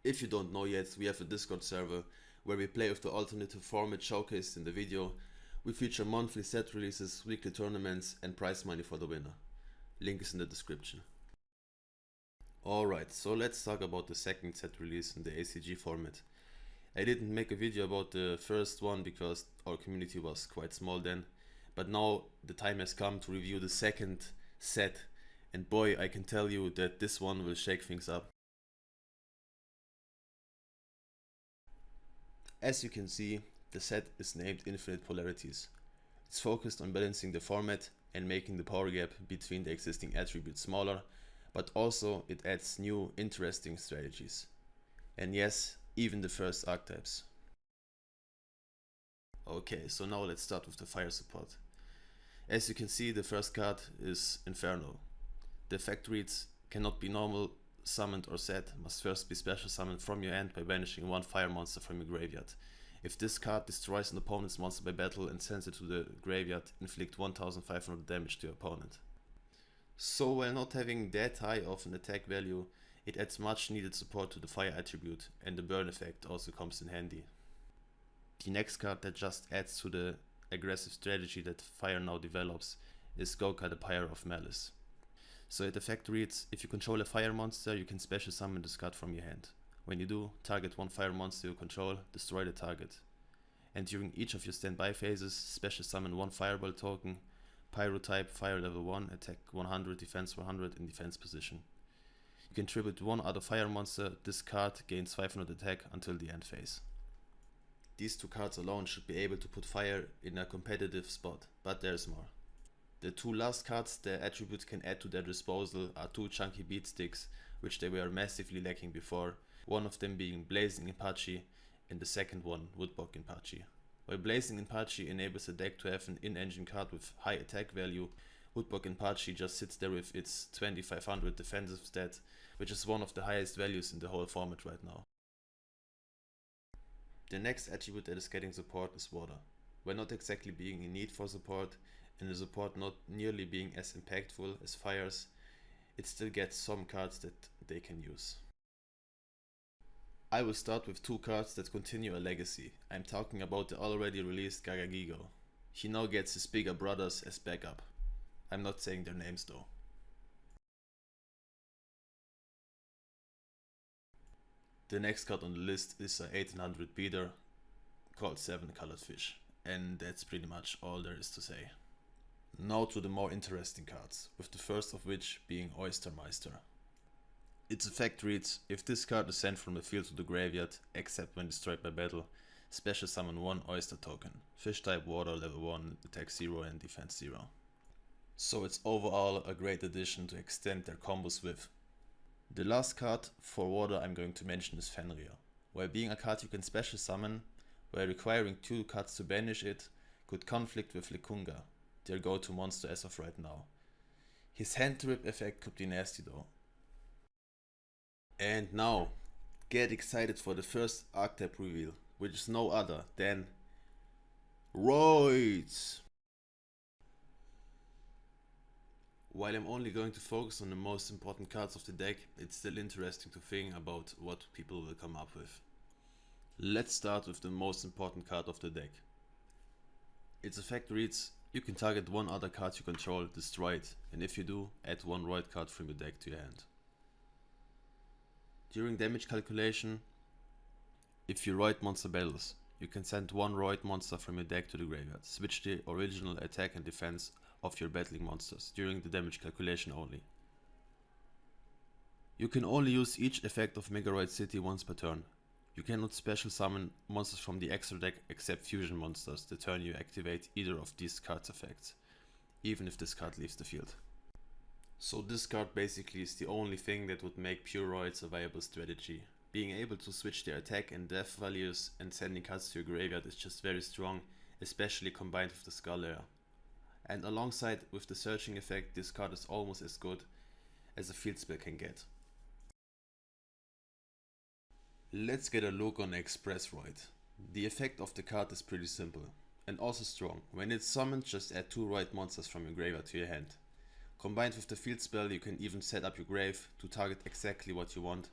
If you don't know yet, we have a Discord server where we play with the alternative format showcased in the video. We feature monthly set releases, weekly tournaments and prize money for the winner. Link is in the description. Alright, so let's talk about the second set release in the ACG format. I didn't make a video about the first one because our community was quite small then, but now the time has come to review the second set, and boy, I can tell you that this one will shake things up. As you can see, the set is named Infinite Polarities. It's focused on balancing the format and making the power gap between the existing attributes smaller, but also it adds new interesting strategies. And yes, even the first archetypes. Okay, so now let's start with the fire support. As you can see, the first card is Inferno. The effect reads, cannot be normal summoned or set, must first be special summoned from your hand by banishing one fire monster from your graveyard. If this card destroys an opponent's monster by battle and sends it to the graveyard, inflict 1500 damage to your opponent. So while not having that high of an attack value, it adds much needed support to the fire attribute, and the burn effect also comes in handy. The next card that just adds to the aggressive strategy that fire now develops is Goka, the Pyre of Malice. So its effect reads, if you control a fire monster, you can special summon this card from your hand. When you do, target one fire monster you control, destroy the target. And during each of your standby phases, special summon one fireball token, Pyro type, fire level 1, attack 100, defense 100 in defense position. You can tribute one other fire monster, this card gains 500 attack until the end phase. These two cards alone should be able to put fire in a competitive spot, but there's more. The two last cards the attributes can add to their disposal are two chunky beat sticks, which they were massively lacking before, one of them being Blazing Apache and the second one Woodbog Apache. While Blazing Apache enables a deck to have an in-engine card with high attack value, Woodbog Apache just sits there with its 2500 defensive stat, which is one of the highest values in the whole format right now. The next attribute that is getting support is Water. While not exactly being in need for support, and the support not nearly being as impactful as Fires, it still gets some cards that they can use. I will start with two cards that continue a legacy. I'm talking about the already released Gagagigo. He now gets his bigger brothers as backup. I'm not saying their names though. The next card on the list is a 1800 beater called 7 Colored Fish, and that's pretty much all there is to say. Now to the more interesting cards, with the first of which being OYSTER MEISTER. Its effect reads, if this card is sent from the field to the graveyard, except when destroyed by battle, special summon one Oyster token, fish type water level 1, attack 0 and defense 0. So it's overall a great addition to extend their combos with. The last card for water I'm going to mention is Fenrir. While being a card you can special summon, while requiring 2 cards to banish it, could conflict with Lekunga, their go-to monster as of right now. His hand rip effect could be nasty though. And now, get excited for the first archetype reveal, which is no other than Roids! While I'm only going to focus on the most important cards of the deck, it's still interesting to think about what people will come up with. Let's start with the most important card of the deck. Its effect reads, you can target one other card you control, destroy it, and if you do, add one Roid card from your deck to your hand. During damage calculation, if you Roid monster battles, you can send one Roid monster from your deck to the graveyard. Switch the original attack and defense of your battling monsters during the damage calculation only. You can only use each effect of Megaroid City once per turn. You cannot special summon monsters from the extra deck except fusion monsters the turn you activate either of these cards' effects, even if this card leaves the field. So this card basically is the only thing that would make pure Roids a viable strategy. Being able to switch their attack and death values and sending cards to your graveyard is just very strong, especially combined with the Skull Lair. And alongside with the searching effect, this card is almost as good as a field spell can get. Let's get a look on Express Roid. The effect of the card is pretty simple and also strong. When it's summoned, just add 2 Roid monsters from your graveyard to your hand. Combined with the field spell, you can even set up your grave to target exactly what you want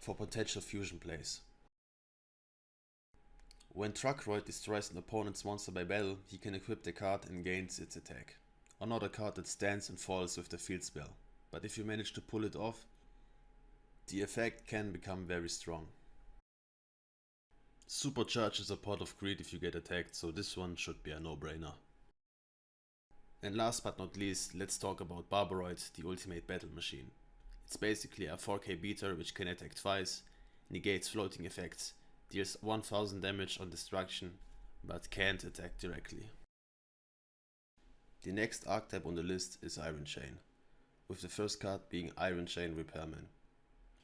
for potential fusion plays. When Truckroyd destroys an opponent's monster by battle, he can equip the card and gains its attack. Another card that stands and falls with the field spell, but if you manage to pull it off, the effect can become very strong. Supercharge is a pot of greed if you get attacked, so this one should be a no-brainer. And last but not least, let's talk about Barbaroid, the ultimate battle machine. It's basically a 4K beater which can attack twice, negates floating effects, deals 1000 damage on destruction, but can't attack directly. The next archetype on the list is Iron Chain, with the first card being Iron Chain Repairman.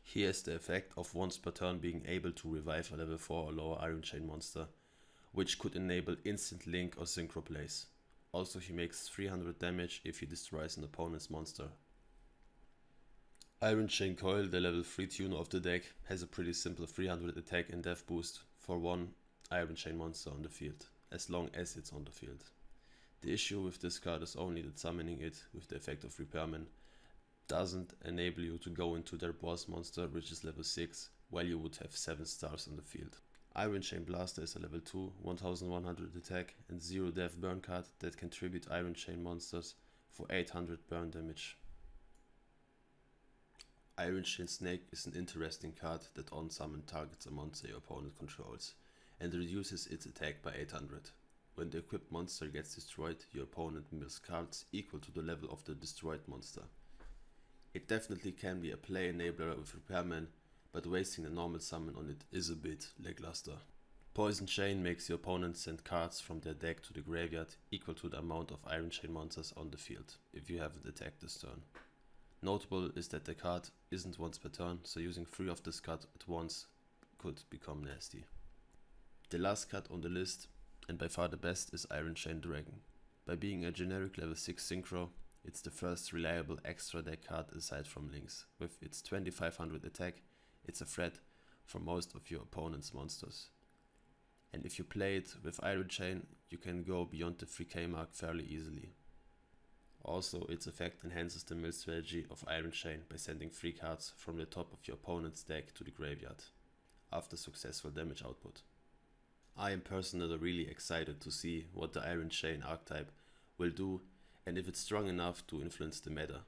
He has the effect of once per turn being able to revive a level 4 or lower Iron Chain monster, which could enable instant link or synchro plays. Also he makes 300 damage if he destroys an opponent's monster. Iron Chain Coil, the level 3 tuner of the deck, has a pretty simple 300 attack and death boost for one Iron Chain monster on the field, as long as it's on the field. The issue with this card is only that summoning it with the effect of Repairman doesn't enable you to go into their boss monster, which is level 6, while you would have 7 stars on the field. Iron Chain Blaster is a level 2, 1100 attack and 0 death burn card that can tribute Iron Chain monsters for 800 burn damage. Iron Chain Snake is an interesting card that on-summon targets a monster your opponent controls and reduces its attack by 800. When the equipped monster gets destroyed, your opponent mills cards equal to the level of the destroyed monster. It definitely can be a play enabler with Repairman, but wasting a normal summon on it is a bit lackluster. Poison Chain makes your opponent send cards from their deck to the graveyard equal to the amount of Iron Chain monsters on the field, if you haven't attacked this turn. Notable is that the card isn't once per turn, so using 3 of this card at once could become nasty. The last card on the list, and by far the best, is Iron Chain Dragon. By being a generic level 6 synchro, it's the first reliable extra deck card aside from Lynx. With its 2500 attack, it's a threat for most of your opponent's monsters. And if you play it with Iron Chain, you can go beyond the 3k mark fairly easily. Also, its effect enhances the mill strategy of Iron Chain by sending 3 cards from the top of your opponent's deck to the graveyard, after successful damage output. I am personally really excited to see what the Iron Chain archetype will do and if it's strong enough to influence the meta.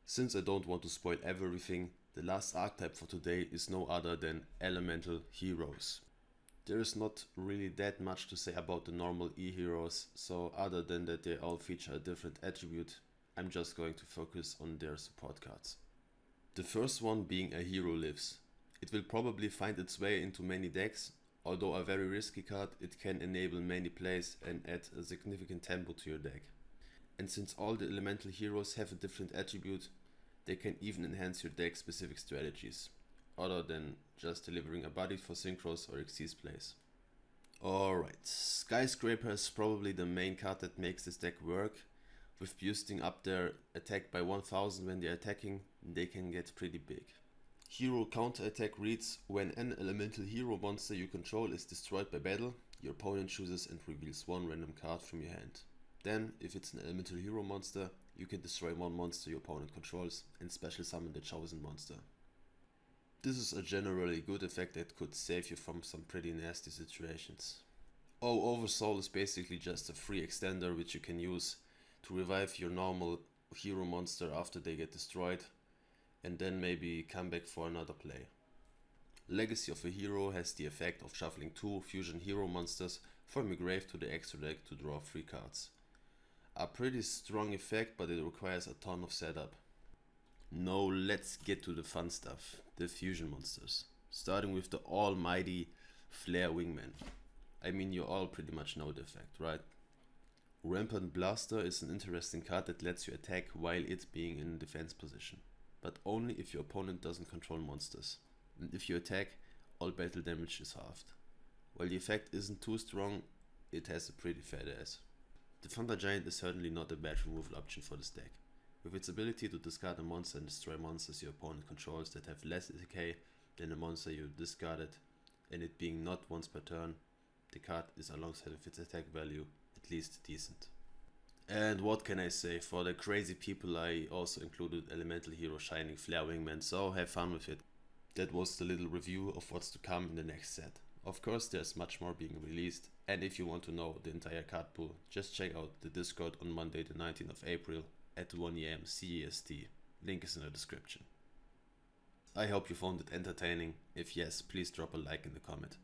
Since I don't want to spoil everything, the last archetype for today is no other than Elemental Heroes. There is not really that much to say about the normal E-heroes, so other than that they all feature a different attribute, I'm just going to focus on their support cards. The first one being A Hero Lives. It will probably find its way into many decks, although a very risky card, it can enable many plays and add a significant tempo to your deck. And since all the elemental heroes have a different attribute, they can even enhance your deck specific strategies, other than just delivering a body for synchros or Xyz plays. Alright, Skyscraper is probably the main card that makes this deck work. With boosting up their attack by 1000 when they are attacking, they can get pretty big. Hero counterattack reads: when an elemental hero monster you control is destroyed by battle, your opponent chooses and reveals one random card from your hand. Then, if it's an elemental hero monster, you can destroy one monster your opponent controls and special summon the chosen monster. This is a generally good effect that could save you from some pretty nasty situations. Oversoul is basically just a free extender which you can use to revive your normal hero monster after they get destroyed, and then maybe come back for another play. Legacy of a Hero has the effect of shuffling 2 fusion hero monsters from your grave to the extra deck to draw 3 cards. A pretty strong effect, but it requires a ton of setup. Now let's get to the fun stuff, the fusion monsters. Starting with the almighty Flare Wingman. I mean, you all pretty much know the effect, right? Rampant Blaster is an interesting card that lets you attack while it being in defense position, but only if your opponent doesn't control monsters. And if you attack, all battle damage is halved. While the effect isn't too strong, it has a pretty fat ass. The Thunder Giant is certainly not a bad removal option for this deck. With its ability to discard a monster and destroy monsters your opponent controls that have less ACG than the monster you discarded, and it being not once per turn, the card is alongside of its attack value at least decent. And what can I say, for the crazy people I also included Elemental Hero Shining Flare Wingman, so have fun with it. That was the little review of what's to come in the next set. Of course there's much more being released, and if you want to know the entire card pool, just check out the Discord on Monday the 19th of April at 1 AM CEST. Link is in the description. I hope you found it entertaining. If yes, please drop a like in the comment.